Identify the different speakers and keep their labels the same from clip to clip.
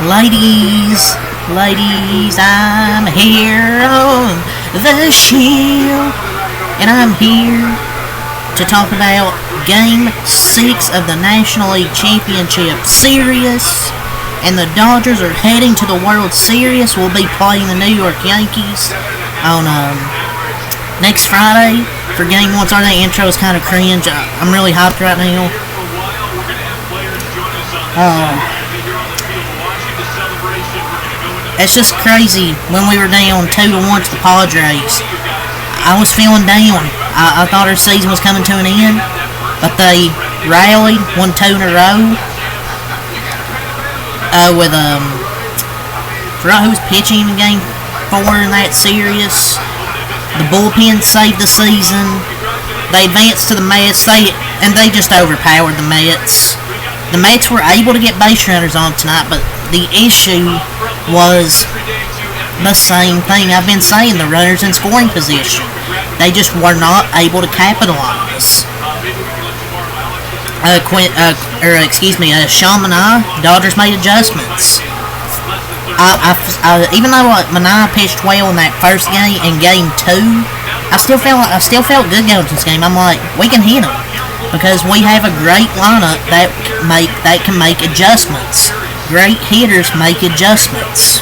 Speaker 1: Ladies, I'm here on the show, and I'm here to talk about Game 6 of the National League Championship Series, and the Dodgers are heading to the World Series. We'll be playing the New York Yankees on next Friday for Game 1. Sorry, that intro is kind of cringe. I'm really hyped right now. It's just crazy. When we were down 2-1 to the Padres, I was feeling down. I thought our season was coming to an end, but they rallied, won 2 in a row. With forgot who was pitching in Game 4 in that series. The bullpen saved the season. They advanced to the Mets. They just overpowered the Mets. The Mets were able to get base runners on tonight, but the issue was the same thing I've been saying, the runners in scoring position. They just were not able to capitalize. Sean Manaea, Dodgers made adjustments. Even though Manaea pitched well in that first game, in Game 2, I still felt good going to this game. I'm like, we can hit them because we have a great lineup that can make adjustments. Great hitters make adjustments.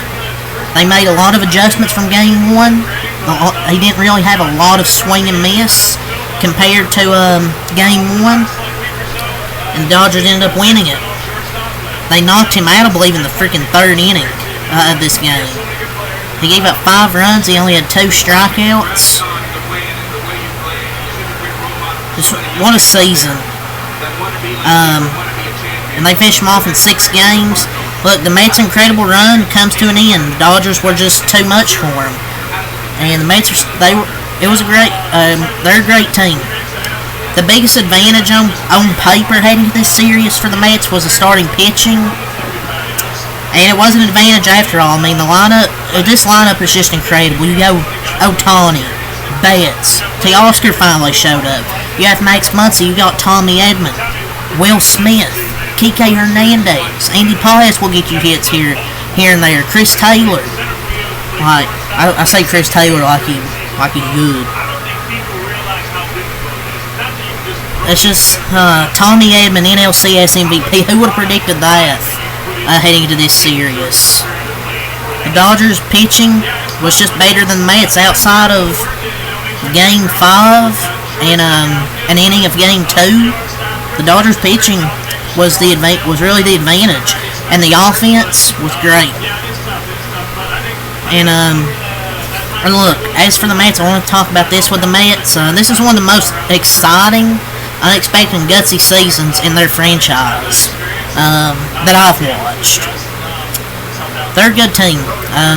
Speaker 1: They made a lot of adjustments from Game 1. He didn't really have a lot of swing and miss compared to Game 1. And the Dodgers ended up winning it. They knocked him out, I believe, in the freaking third inning of this game. He gave up 5 runs. He only had 2 strikeouts. Just what a season. And they finished him off in 6 games. Look, the Mets' incredible run comes to an end. The Dodgers were just too much for them. And the Mets, they're a great team. The biggest advantage on paper heading to this series for the Mets was the starting pitching. And it was an advantage after all. I mean, this lineup is just incredible. You go Ohtani, Betts, Teoscar finally showed up. You have Max Muncy, you got Tommy Edman, Will Smith, Kike Hernandez, Andy Paez will get you hits here and there. Chris Taylor, I say Chris Taylor like he's good. It's just Tommy Edman, Nlcs MVP. Who would have predicted that heading into this series? The Dodgers pitching was just better than the Mets outside of Game 5 and an inning of Game 2. The Dodgers pitching was really the advantage, and the offense was great. And look, as for the Mets, I want to talk about this with the Mets. This is one of the most exciting, unexpected, and gutsy seasons in their franchise that I've watched. They're a good team.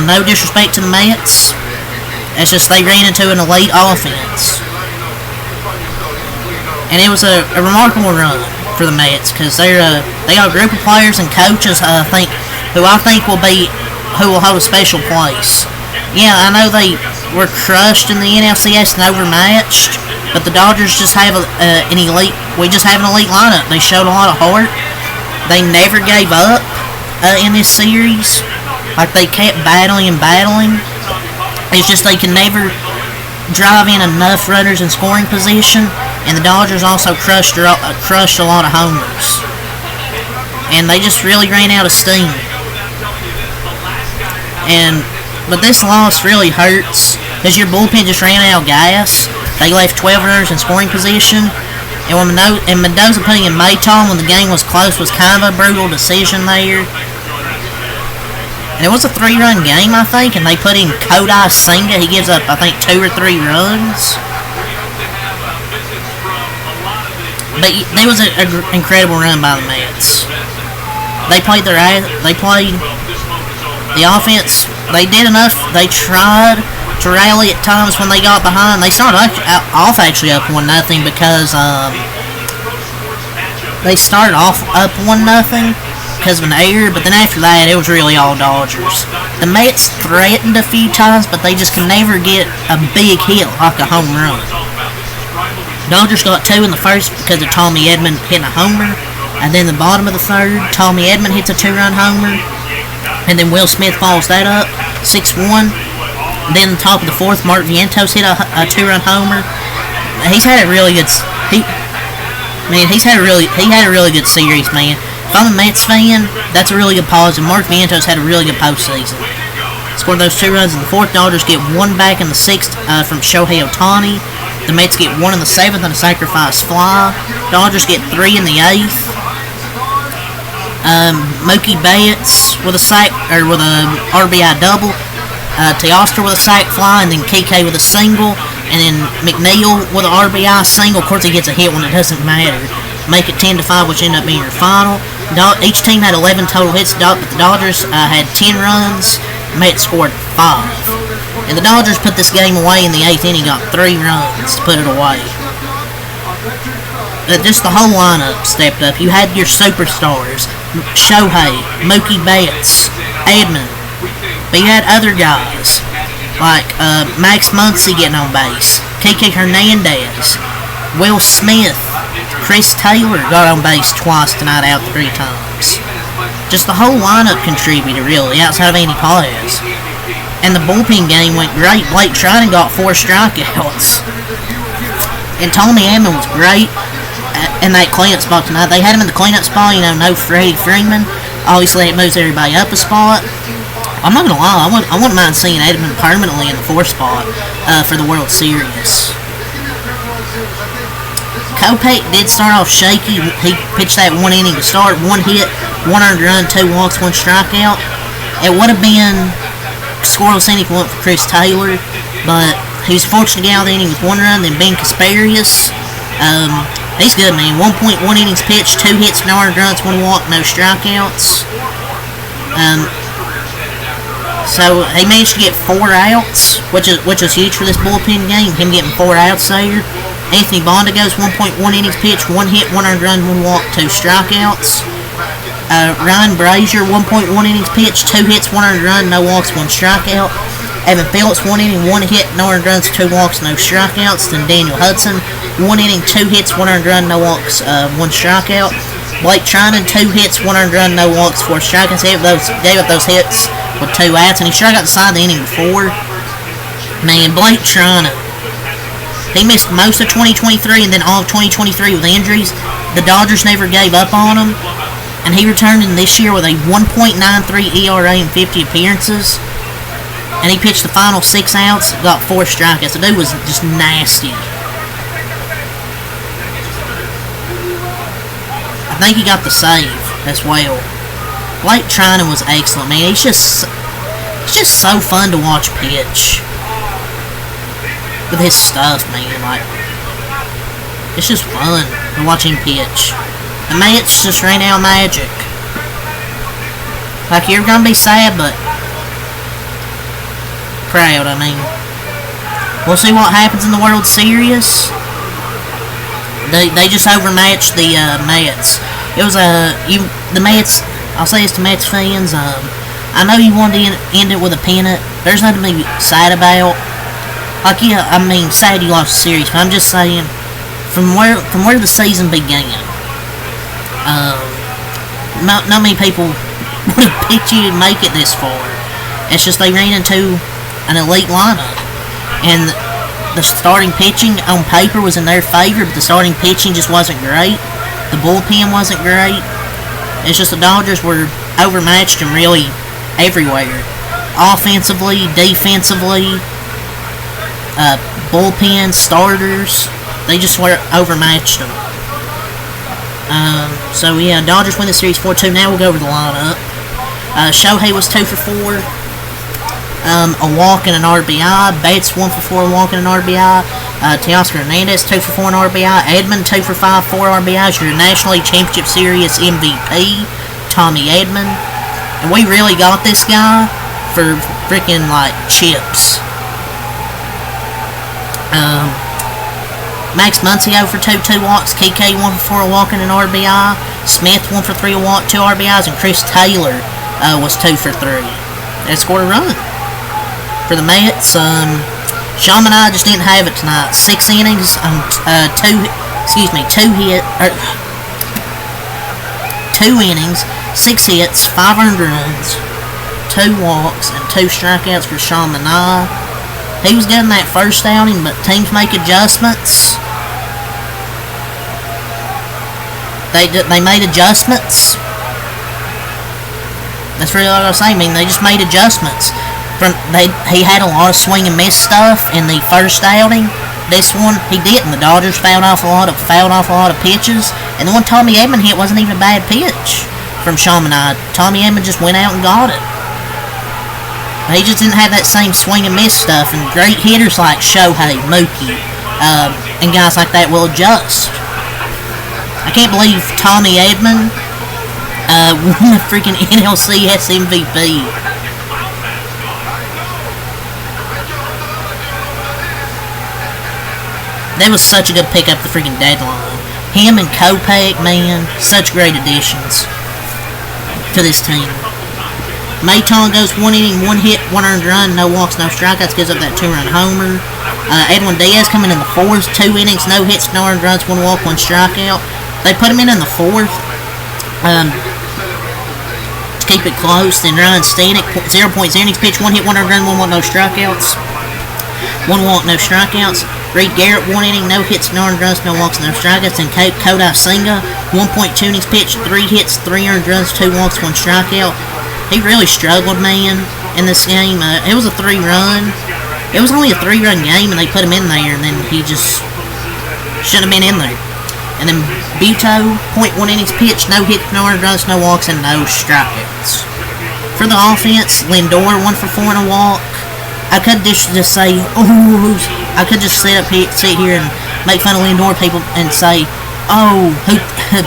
Speaker 1: No disrespect to the Mets. It's just they ran into an elite offense. And it was a remarkable run for the Mets because they got a group of players and coaches who I think will hold a special place. Yeah, I know they were crushed in the NLCS and overmatched, but the Dodgers just have an elite lineup. They showed a lot of heart. They never gave up in this series. Like, they kept battling. It's just they can never drive in enough runners in scoring position, and the Dodgers also crushed a lot of homers. And they just really ran out of steam. But this loss really hurts because your bullpen just ran out of gas. They left 12 runners in scoring position. And in Mendoza putting in Mayton when the game was close was kind of a brutal decision there. And it was a 3-run game, I think, and they put in Kodai Senga. He gives up, I think, 2 or 3 runs. But it was an incredible run by the Mets. They played the offense. They did enough. They tried to rally at times when they got behind. They started off actually up 1-0 because they started off up 1-0 because of an error, but then after that it was really all Dodgers. The Mets threatened a few times, but they just can never get a big hit like a home run. Dodgers got 2 in the first because of Tommy Edman hitting a homer, and then the bottom of the third, Tommy Edman hits a 2-run homer. and then Will Smith follows that up, 6-1. Then top of the fourth, Mark Vientos hit a 2-run homer. He's had a really good. He's had a really good series, man. If I'm a Mets fan, that's a really good positive. Mark Vientos had a really good postseason. Scored those 2 runs in the fourth. Dodgers get 1 back in the sixth from Shohei Ohtani. The Mets get 1 in the seventh on a sacrifice fly. Dodgers get 3 in the eighth. Mookie Betts with a RBI double. Teoscar with a sac fly, and then KK with a single, and then McNeil with an RBI single. Of course, he gets a hit when it doesn't matter. Make it 10-5, which ended up being your final. Each team had 11 total hits, but the Dodgers had 10 runs. Mets scored 5. And the Dodgers put this game away in the 8th inning, got 3 runs to put it away. Just the whole lineup stepped up. You had your superstars, Shohei, Mookie Betts, Edman. But you had other guys, like Max Muncy getting on base, KK Hernandez, Will Smith, Chris Taylor got on base twice tonight, out 3 times. Just the whole lineup contributed, really, outside of Andy Paz. And the bullpen game went great. Blake Trinan got 4 strikeouts. And Tony Edman was great in that cleanup spot tonight. They had him in the cleanup spot, no Freddie Freeman. Obviously, it moves everybody up a spot. I'm not going to lie, I wouldn't mind seeing Edman permanently in the 4th spot for the World Series. Kopech did start off shaky. He pitched that 1 inning to start, 1 hit, 1 earned run, 2 walks, 1 strikeout. It would have been scoreless inning if it wasn't for Chris Taylor, but he was fortunate to get out of the inning with 1 run. Then Ben Kasparius, he's good, man. 1.1 innings pitched, 2 hits, no earned runs, 1 walk, no strikeouts. So he managed to get 4 outs, which is huge for this bullpen game. Him getting 4 outs there. Anthony Bonda goes 1.1 innings pitched, 1 hit, 1 earned run, 1 walk, 2 strikeouts. Ryan Brazier 1.1 innings pitched, 2 hits, 1 earned run, no walks, 1 strikeout. Evan Phillips 1 inning, 1 hit, no earned runs, 2 walks, no strikeouts. Then Daniel Hudson 1 inning, 2 hits, 1 earned run, no walks, 1 strikeout. Blake Trinan 2 hits, 1 earned run, no walks, 4 strikeouts. He gave up those hits with 2 outs, and he struck out the side of the inning before. Man, Blake Trinan, he missed most of 2023 and then all of 2023 with injuries. The Dodgers never gave up on him, and he returned in this year with a 1.93 ERA and 50 appearances. And he pitched the final 6 outs, got 4 strikeouts. The dude was just nasty. I think he got the save as well. Blake Trinan was excellent, man. It's just so fun to watch pitch with his stuff, man. Like, it's just fun to watch him pitch. The Mets just ran out of magic. Like, you're gonna be sad, but proud. I mean, we'll see what happens in the World Series. They just overmatched the Mets. It was the Mets. I'll say this to Mets fans. I know you wanted to end it with a pennant. There's nothing to be sad about. Like, yeah, I mean, sad you lost the series, but I'm just saying, from where the season began, not many people would have picked you to make it this far. It's just they ran into an elite lineup, and the starting pitching on paper was in their favor, but the starting pitching just wasn't great. The bullpen wasn't great. It's just the Dodgers were overmatched and really everywhere. Offensively, defensively, bullpen, starters, they just were overmatched them. So yeah, Dodgers win the series 4-2. Now we'll go over the lineup. Shohei was 2 for 4. A walk and an RBI. Bates 1 for 4, a walk and an RBI. Teoscar Hernandez 2 for 4 and RBI. Edman 2 for 5, 4 RBIs. Your National League Championship Series MVP, Tommy Edman. And we really got this guy for freaking like chips. Max Muncy 0 for 2, 2 walks. KK 1 for 4, a walk and an RBI. Smith 1 for 3, a walk, 2 RBIs, and Chris Taylor was 2 for 3. They scored a run. For the Mets, Shaman and I just didn't have it tonight. 6 innings, 2 innings, 6 hits, 5 earned runs, 2 walks, and 2 strikeouts for Sean Manaea. He was good in that first outing, but teams make adjustments. They made adjustments. That's really all I gotta say. I mean, they just made adjustments. He had a lot of swing and miss stuff in the first outing. This one, he didn't. The Dodgers fouled off a lot of pitches, and the one Tommy Edman hit wasn't even a bad pitch from Sean Manaea. Tommy Edman just went out and got it. He just didn't have that same swing and miss stuff, and great hitters like Shohei, Mookie, and guys like that will adjust. I can't believe Tommy Edman won the freaking NLCS MVP. That was such a good pickup the freaking deadline. Him and Kopech, man, such great additions to this team. Maton goes 1 inning, 1 hit, 1 earned run, no walks, no strikeouts, gives up that 2-run homer. Edwin Diaz coming in the 4th, 2 innings, no hits, no earned runs, 1 walk, 1 strikeout. They put him in the 4th to keep it close. Then Ryan Stanek, 0.0 innings pitched, 1 hit, 1 earned run, 1 walk, no strikeouts. 1 walk, no strikeouts. Reed Garrett, 1 inning, no hits, no earned runs, no walks, no strikeouts. And Kodai Senga, 1.2 innings pitched, 3 hits, 3 earned runs, 2 walks, 1 strikeout. He really struggled, man, in this game. It was a 3-run. It was only a 3-run game, and they put him in there, and then he just shouldn't have been in there. And then Buto, 0.1 innings pitched, no hits, no earned runs, no walks, and no strikeouts. For the offense, Lindor, 1 for 4 and a walk. I could just say, oh, I could just sit here and make fun of Lindor people and say, oh,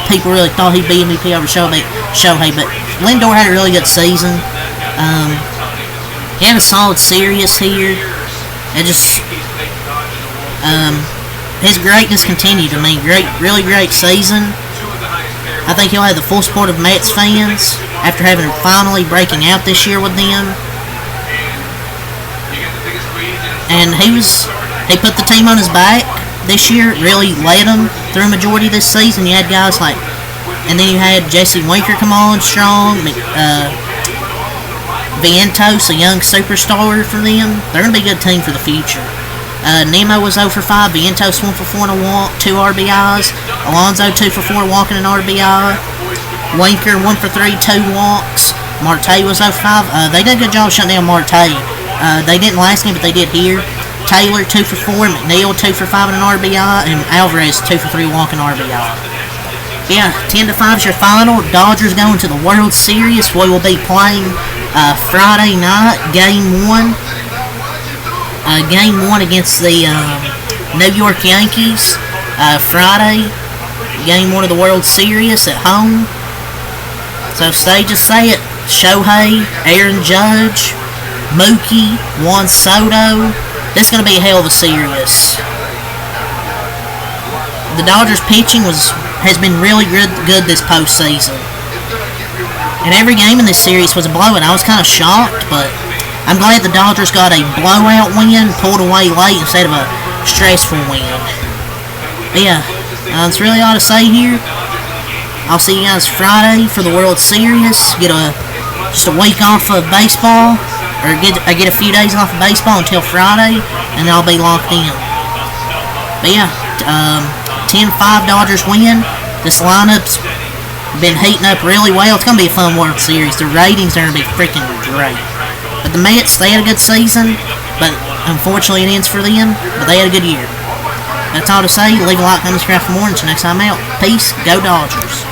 Speaker 1: people really thought he'd be MVP over Shohei, but Lindor had a really good season. He had a solid series here. It just, his greatness continued. I mean, really great season. I think he'll have the full support of Mets fans after having finally breaking out this year with them. And he put the team on his back this year, really led them through a majority of this season. You had guys like, and then you had Jesse Winker come on strong, Vientos, a young superstar for them. They're going to be a good team for the future. Nemo was 0 for 5, Vientos 1 for 4 and a walk, 2 RBIs. Alonso 2 for 4 walking an RBI. Winker 1 for 3, 2 walks. Marte was 0 for 5. They did a good job shutting down Marte. They didn't last game, but they did here. Taylor 2 for 4, McNeil 2 for 5 and an RBI, and Alvarez 2 for 3 walking RBI. Yeah, 10-5 is your final. Dodgers going to the World Series. We will be playing Friday night, Game 1. Game 1 against the New York Yankees. Friday, Game 1 of the World Series at home. So just say it. Shohei, Aaron Judge, Mookie, Juan Soto. This is going to be a hell of a series. The Dodgers pitching has been really good this postseason. And every game in this series was a blowout. I was kind of shocked, but I'm glad the Dodgers got a blowout win, pulled away late instead of a stressful win. But yeah, that's really all to say here. I'll see you guys Friday for the World Series. Get just a week off of baseball. Or I get a few days off of baseball until Friday, and then I'll be locked in. But yeah, 10-5 Dodgers win. This lineup's been heating up really well. It's going to be a fun World Series. The ratings are going to be freaking great. But the Mets, they had a good season, but unfortunately it ends for them. But they had a good year. That's all to say. Leave a like, comment, subscribe for more. Until next time out. Peace. Go Dodgers.